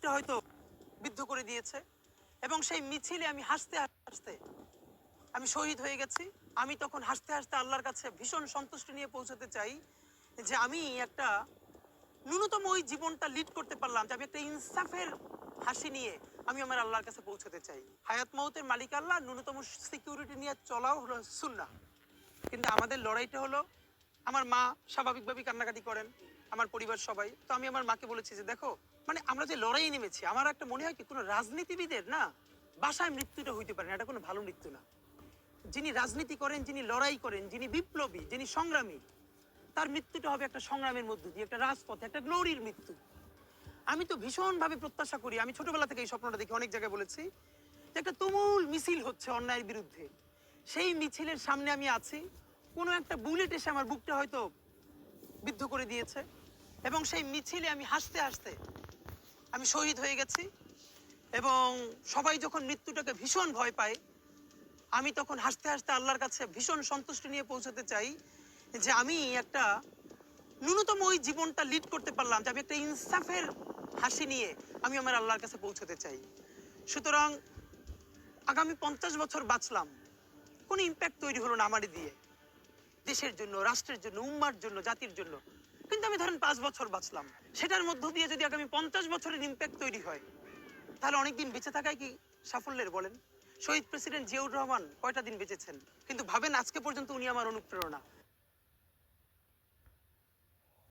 বুকটা হয়তো বিদ্ধ করে দিয়েছে এবং সেই মিছিলে আমি হাসতে হাসতে আমি শহীদ হয়ে গেছি। আমি তখন হাসতে হাসতে আল্লাহর কাছে ভীষণ সন্তুষ্টি নিয়ে পৌঁছাতে চাই যে আমি একটা ন্যূনতম ওই জীবনটা লিড করতে পারলাম, যে আমি একটা ইনসাফের হাসি নিয়ে আমি আমার আল্লাহর কাছে পৌঁছাতে চাই। হায়াত মৌতের মালিক আল্লাহ, ন্যূনতম সিকিউরিটি নিয়ে চলাও হলো সুন্নাহ। কিন্তু আমাদের লড়াইটা হলো, আমার মা স্বাভাবিকভাবেই কান্নাকাটি করেন, আমার পরিবার সবাই। তো আমি আমার মাকে বলেছি যে দেখো, মানে আমরা যে লড়াই নেমেছি, আমার একটা মনে হয় কি কোনো রাজনীতিবিদের না বাসায় মৃত্যুটা হইতে পারে না, এটা কোনো ভালো মৃত্যু না। যিনি রাজনীতি করেন, যিনি লড়াই করেন, যিনি বিপ্লবী, যিনি সংগ্রামী, তার মৃত্যুটা হবে একটা সংগ্রামের মধ্য দিয়ে, একটা রাজপথে, একটা গ্লোরির মৃত্যু। আমি তো ভীষণভাবে প্রত্যাশা করি, আমি ছোটবেলা থেকে এই স্বপ্নটা দেখি, অনেক জায়গায় বলেছি, যে একটা তুমুল মিছিল হচ্ছে অন্যায়ের বিরুদ্ধে। সেই মিছিলের সামনে আমি আছি, কোনো একটা বুলেট এসে আমার বুকটা হয়তো বিদ্ধ করে দিয়েছে এবং সেই মিছিলে আমি হাসতে হাসতে আমি শহীদ হয়ে গেছি। এবং সবাই যখন মৃত্যুটাকে ভীষণ ভয় পায়, আমি তখন হাসতে হাসতে আল্লাহর কাছে ভীষণ সন্তুষ্টি নিয়ে পৌঁছাতে চাই যে আমি একটা ন্যূনতম ওই জীবনটা লিড করতে পারলাম, যে আমি একটা ইনসাফের হাসি নিয়ে আমি আমার আল্লাহর কাছে পৌঁছাতে চাই। সুতরাং আগামী 50 বছর বাঁচলাম, কোনো ইম্প্যাক্ট তৈরি হলো না আমারই দিয়ে, দেশের জন্য, রাষ্ট্রের জন্য, উম্মার জন্য, জাতির জন্য। কিন্তু আমি ধরেন 5 বছর বাঁচলাম, সেটার মধ্য দিয়ে যদি আগামী 50 বছরের ইম্প্যাক্ট তৈরি হয়, তাহলে অনেকদিন বেঁচে থাকায় কি সাফল্যের বলেন? শহীদ প্রেসিডেন্ট জিয়াউর রহমান কয়টা দিন বেঁচেছেন, কিন্তু ভাবেন আজকে পর্যন্ত উনি আমার অনুপ্রেরণা।